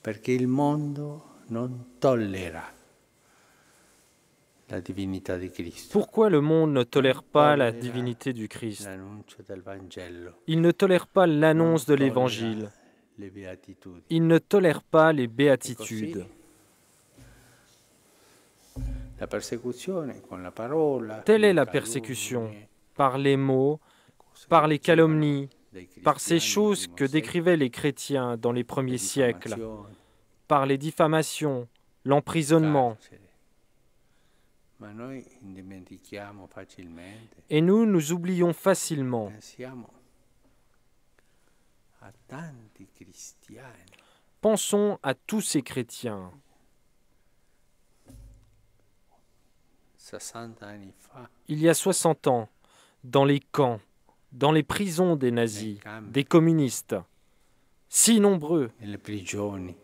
Perché il mondo non tollera la divinità di Cristo. Pourquoi le monde ne tolère pas la divinité du Christ? L'annuncio del Vangelo. Il ne tolère pas l'annonce de Non l'Évangile. tollera le beatitudini. Il ne tolère pas les béatitudes. La persecuzione con la parola. Telle est la persécution, par les mots, par les calomnies, par ces choses que décrivaient les chrétiens dans les premiers siècles, par les diffamations, l'emprisonnement. Et nous oublions facilement. Pensons à tous ces chrétiens. 60 anni fa, Il y a 60 ans, dans les camps, dans les prisons des nazis, des communistes, si nombreux, nelle prigioni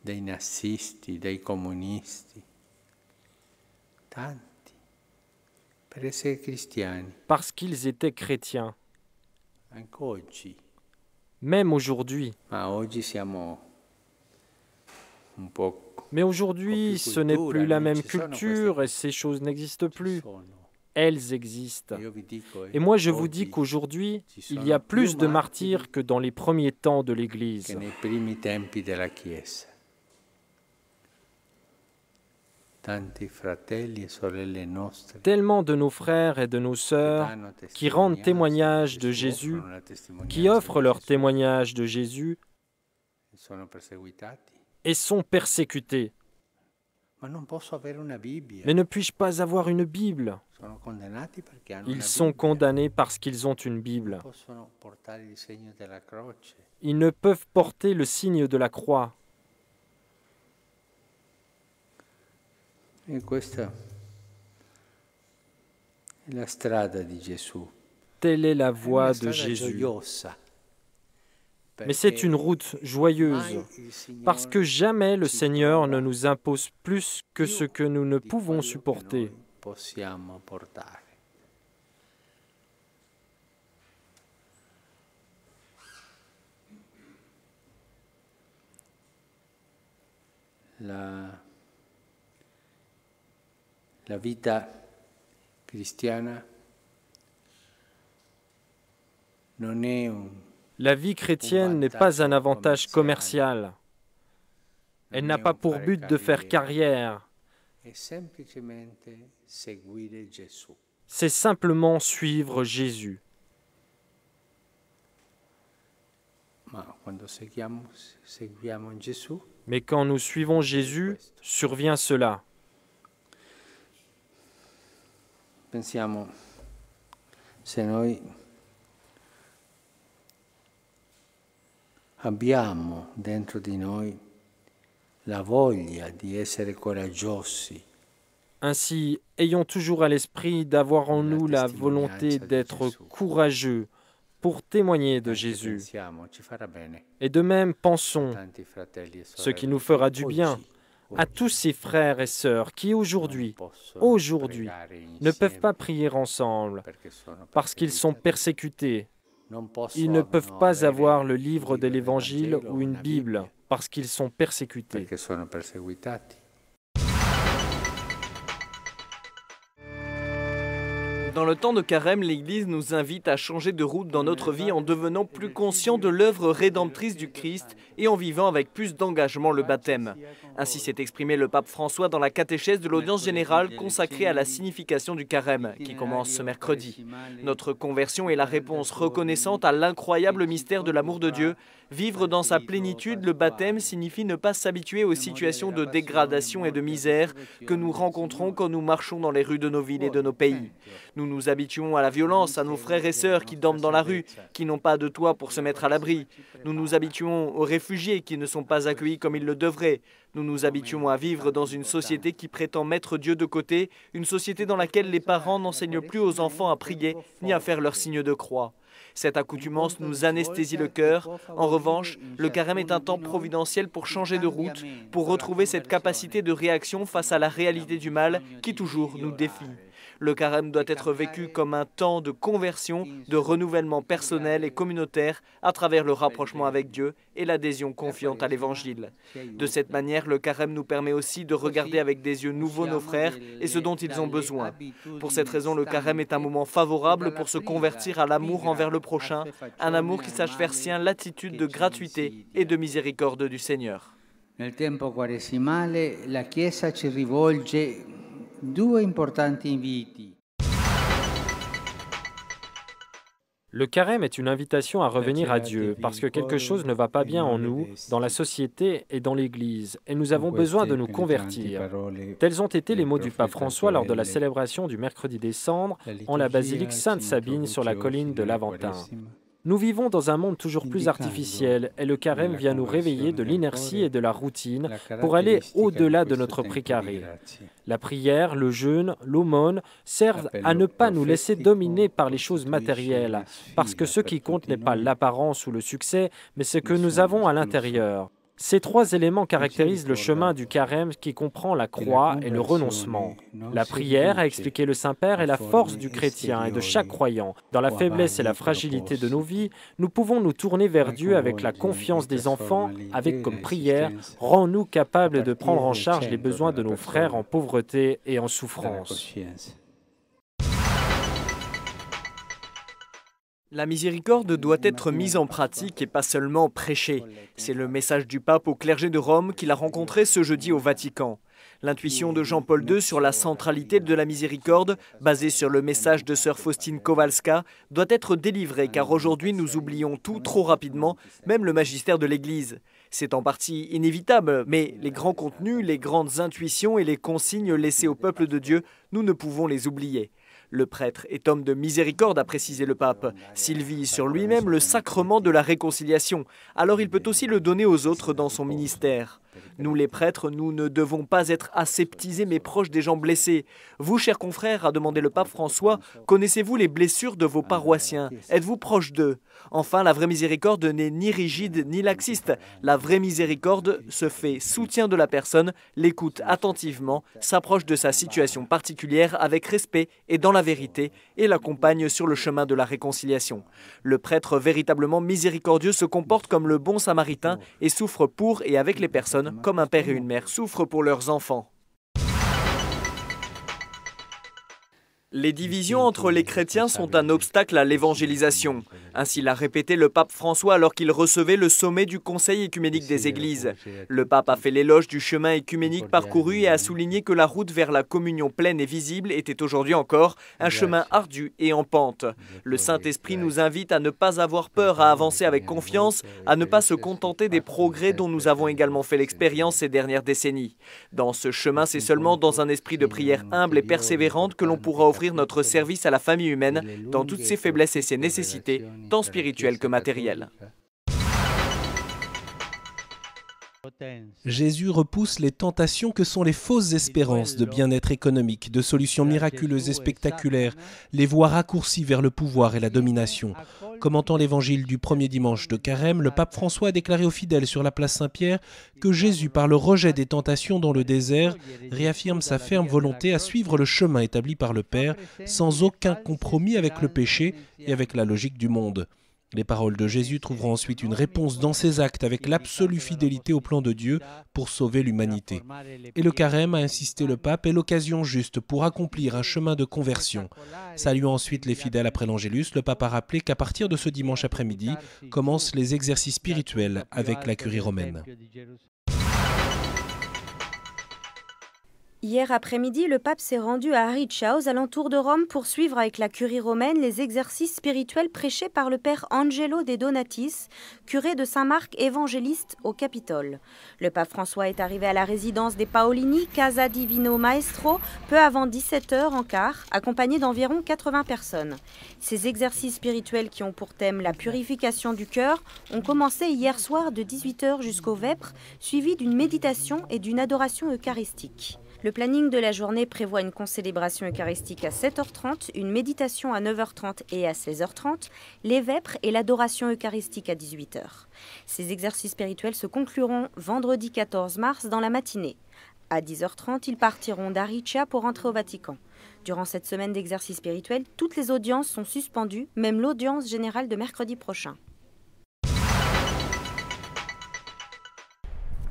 dei nazisti, dei comunisti, tanti, per essere cristiani, parce qu'ils étaient chrétiens. anche oggi. Même aujourd'hui. Ma oggi siamo un po'. Mais aujourd'hui, ce n'est plus la même culture et ces choses n'existent plus. Elles existent. Et moi, je vous dis qu'aujourd'hui, il y a plus de martyrs que dans les premiers temps de l'Église. Tellement de nos frères et de nos sœurs qui rendent témoignage de Jésus, qui offrent leur témoignage de Jésus, et sont persécutés. Mais ne puis-je pas avoir une Bible? Ils sont condamnés parce qu'ils ont une Bible. Ils ne peuvent porter le signe de la croix. Telle est la voie de Jésus. Mais c'est une route joyeuse, parce que jamais le Seigneur ne nous impose plus que ce que nous ne pouvons supporter. La vita cristiana non è un. La vie chrétienne n'est pas un avantage commercial. Elle n'a pas pour but de faire carrière. C'est simplement suivre Jésus. Mais quand nous suivons Jésus, survient cela. Pensiamo, se noi abbiamo dentro di noi la voglia di essere coraggiosi. Ainsi, ayons toujours à l'esprit d'avoir en nous la volonté d'être courageux pour témoigner de Jésus. Et de même, pensons, ce qui nous fera du bien, à tous ces frères et sœurs qui aujourd'hui, ne peuvent pas prier ensemble parce qu'ils sont persécutés. Ils ne peuvent pas avoir le livre de l'Évangile ou une Bible parce qu'ils sont persécutés. Dans le temps de Carême, l'Église nous invite à changer de route dans notre vie en devenant plus conscients de l'œuvre rédemptrice du Christ et en vivant avec plus d'engagement le baptême. Ainsi s'est exprimé le pape François dans la catéchèse de l'audience générale consacrée à la signification du Carême, qui commence ce mercredi. Notre conversion est la réponse reconnaissante à l'incroyable mystère de l'amour de Dieu. Vivre dans sa plénitude, le baptême signifie ne pas s'habituer aux situations de dégradation et de misère que nous rencontrons quand nous marchons dans les rues de nos villes et de nos pays. Nous nous habituons à la violence, à nos frères et sœurs qui dorment dans la rue, qui n'ont pas de toit pour se mettre à l'abri. Nous nous habituons aux réfugiés qui ne sont pas accueillis comme ils le devraient. Nous nous habituons à vivre dans une société qui prétend mettre Dieu de côté, une société dans laquelle les parents n'enseignent plus aux enfants à prier ni à faire leur signe de croix. Cette accoutumance nous anesthésie le cœur. En revanche, le carême est un temps providentiel pour changer de route, pour retrouver cette capacité de réaction face à la réalité du mal qui toujours nous défie. Le carême doit être vécu comme un temps de conversion, de renouvellement personnel et communautaire à travers le rapprochement avec Dieu et l'adhésion confiante à l'Évangile. De cette manière, le carême nous permet aussi de regarder avec des yeux nouveaux nos frères et ce dont ils ont besoin. Pour cette raison, le carême est un moment favorable pour se convertir à l'amour envers le prochain, un amour qui sache faire sien l'attitude de gratuité et de miséricorde du Seigneur. Nel tempo quaresimale la Chiesa ci rivolge due importanti inviti. Le carême est une invitation à revenir à Dieu parce que quelque chose ne va pas bien en nous, dans la société et dans l'Église, et nous avons besoin de nous convertir. Tels ont été les mots du pape François lors de la célébration du mercredi des Cendres en la basilique Sainte-Sabine sur la colline de l'Aventin. Nous vivons dans un monde toujours plus artificiel et le carême vient nous réveiller de l'inertie et de la routine pour aller au-delà de notre précaré. La prière, le jeûne, l'aumône servent à ne pas nous laisser dominer par les choses matérielles, parce que ce qui compte n'est pas l'apparence ou le succès, mais ce que nous avons à l'intérieur. Ces trois éléments caractérisent le chemin du carême qui comprend la croix et le renoncement. La prière, a expliqué le Saint-Père, est la force du chrétien et de chaque croyant. Dans la faiblesse et la fragilité de nos vies, nous pouvons nous tourner vers Dieu avec la confiance des enfants, avec comme prière « Rends-nous capables de prendre en charge les besoins de nos frères en pauvreté et en souffrance ». La miséricorde doit être mise en pratique et pas seulement prêchée. C'est le message du pape au clergé de Rome qu'il a rencontré ce jeudi au Vatican. L'intuition de Jean-Paul II sur la centralité de la miséricorde, basée sur le message de sœur Faustine Kowalska, doit être délivrée car aujourd'hui nous oublions tout trop rapidement, même le magistère de l'Église. C'est en partie inévitable, mais les grands contenus, les grandes intuitions et les consignes laissées au peuple de Dieu, nous ne pouvons les oublier. Le prêtre est homme de miséricorde, a précisé le pape. S'il vit sur lui-même le sacrement de la réconciliation, alors il peut aussi le donner aux autres dans son ministère. Nous les prêtres, nous ne devons pas être aseptisés mais proches des gens blessés. Vous, chers confrères, a demandé le pape François, connaissez-vous les blessures de vos paroissiens? Êtes-vous proche d'eux? Enfin, la vraie miséricorde n'est ni rigide ni laxiste. La vraie miséricorde se fait soutien de la personne, l'écoute attentivement, s'approche de sa situation particulière avec respect et dans la vérité et l'accompagne sur le chemin de la réconciliation. Le prêtre véritablement miséricordieux se comporte comme le bon samaritain et souffre pour et avec les personnes comme un père et une mère souffrent pour leurs enfants. Les divisions entre les chrétiens sont un obstacle à l'évangélisation. Ainsi l'a répété le pape François alors qu'il recevait le sommet du Conseil œcuménique des Églises. Le pape a fait l'éloge du chemin œcuménique parcouru et a souligné que la route vers la communion pleine et visible était aujourd'hui encore un chemin ardu et en pente. Le Saint-Esprit nous invite à ne pas avoir peur, à avancer avec confiance, à ne pas se contenter des progrès dont nous avons également fait l'expérience ces dernières décennies. Dans ce chemin, c'est seulement dans un esprit de prière humble et persévérante que l'on pourra offrir notre service à la famille humaine dans toutes ses faiblesses et ses nécessités, tant spirituelles que matérielles. Jésus repousse les tentations que sont les fausses espérances de bien-être économique, de solutions miraculeuses et spectaculaires, les voies raccourcies vers le pouvoir et la domination. Commentant l'évangile du premier dimanche de Carême, le pape François a déclaré aux fidèles sur la place Saint-Pierre que Jésus, par le rejet des tentations dans le désert, réaffirme sa ferme volonté à suivre le chemin établi par le Père, sans aucun compromis avec le péché et avec la logique du monde. Les paroles de Jésus trouveront ensuite une réponse dans ses actes avec l'absolue fidélité au plan de Dieu pour sauver l'humanité. Et le carême, a insisté le pape, est l'occasion juste pour accomplir un chemin de conversion. Saluant ensuite les fidèles après l'Angélus, le pape a rappelé qu'à partir de ce dimanche après-midi commencent les exercices spirituels avec la curie romaine. Hier après-midi, le pape s'est rendu à Ariccia, aux alentours de Rome, pour suivre avec la curie romaine les exercices spirituels prêchés par le père Angelo de Donatis, curé de Saint-Marc évangéliste au Capitole. Le pape François est arrivé à la résidence des Paolini, Casa Divino Maestro, peu avant 17h en quart, accompagné d'environ 80 personnes. Ces exercices spirituels qui ont pour thème la purification du cœur ont commencé hier soir de 18h jusqu'au vêpres, suivis d'une méditation et d'une adoration eucharistique. Le planning de la journée prévoit une concélébration eucharistique à 7h30, une méditation à 9h30 et à 16h30, les vêpres et l'adoration eucharistique à 18h. Ces exercices spirituels se concluront vendredi 14 mars dans la matinée. À 10h30, ils partiront d'Ariccia pour rentrer au Vatican. Durant cette semaine d'exercice spirituel, toutes les audiences sont suspendues, même l'audience générale de mercredi prochain.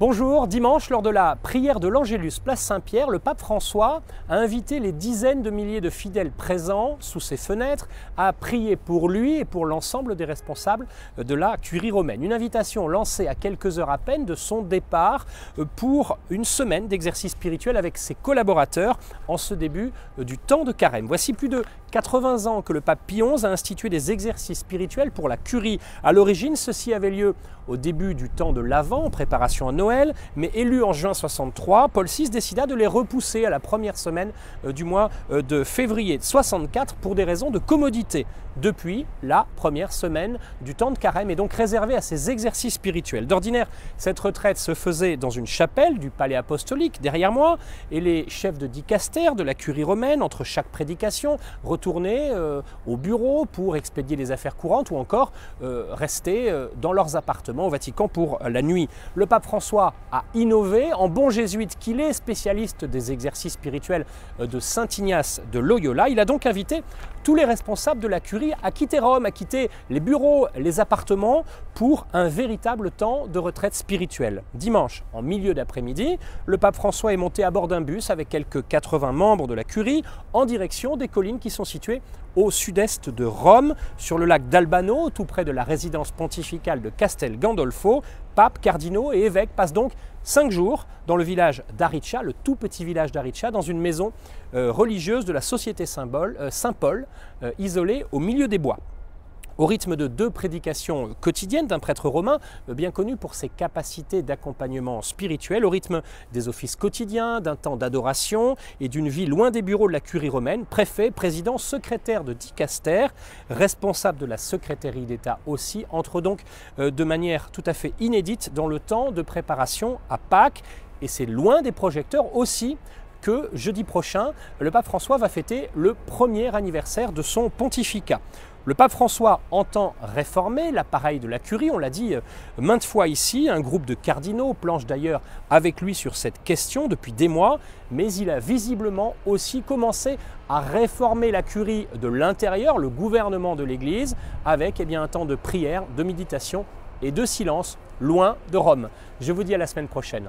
Bonjour, dimanche, lors de la prière de l'Angélus, place Saint-Pierre, le pape François a invité les dizaines de milliers de fidèles présents sous ses fenêtres à prier pour lui et pour l'ensemble des responsables de la curie romaine. Une invitation lancée à quelques heures à peine de son départ pour une semaine d'exercice spirituel avec ses collaborateurs en ce début du temps de carême. Voici plus de 80 ans que le pape Pie XI a institué des exercices spirituels pour la curie. À l'origine, ceci avait lieu au début du temps de l'Avent, en préparation à Noël, mais élu en juin 63, Paul VI décida de les repousser à la première semaine du mois de février 64 pour des raisons de commodité. Depuis, la première semaine du temps de carême est donc réservée à ces exercices spirituels. D'ordinaire, cette retraite se faisait dans une chapelle du palais apostolique derrière moi, et les chefs de dicaster de la curie romaine, entre chaque prédication, retournaient au bureau pour expédier les affaires courantes ou encore rester dans leurs appartements au Vatican pour la nuit. Le pape François a innové, en bon jésuite qu'il est, spécialiste des exercices spirituels de Saint Ignace de Loyola. Il a donc invité tous les responsables de la curie à quitter Rome, à quitter les bureaux, les appartements pour un véritable temps de retraite spirituelle. Dimanche, en milieu d'après-midi, le pape François est monté à bord d'un bus avec quelques 80 membres de la curie en direction des collines qui sont situées au sud-est de Rome, sur le lac d'Albano, tout près de la résidence pontificale de Castel Gandolfo. Papes, cardinaux et évêques passent donc 5 jours dans le village d'Aricia, le tout petit village d'Aricia, dans une maison religieuse de la Société Saint-Paul, isolée au milieu des bois. Au rythme de 2 prédications quotidiennes d'un prêtre romain, bien connu pour ses capacités d'accompagnement spirituel, au rythme des offices quotidiens, d'un temps d'adoration et d'une vie loin des bureaux de la curie romaine, préfet, président, secrétaire de dicaster, responsable de la secrétairie d'État aussi, entre donc de manière tout à fait inédite dans le temps de préparation à Pâques. Et c'est loin des projecteurs aussi que jeudi prochain, le pape François va fêter le premier anniversaire de son pontificat. Le pape François entend réformer l'appareil de la curie, on l'a dit maintes fois ici, un groupe de cardinaux planche d'ailleurs avec lui sur cette question depuis des mois, mais il a visiblement aussi commencé à réformer la curie de l'intérieur, le gouvernement de l'Église, avec un temps de prière, de méditation et de silence loin de Rome. Je vous dis à la semaine prochaine.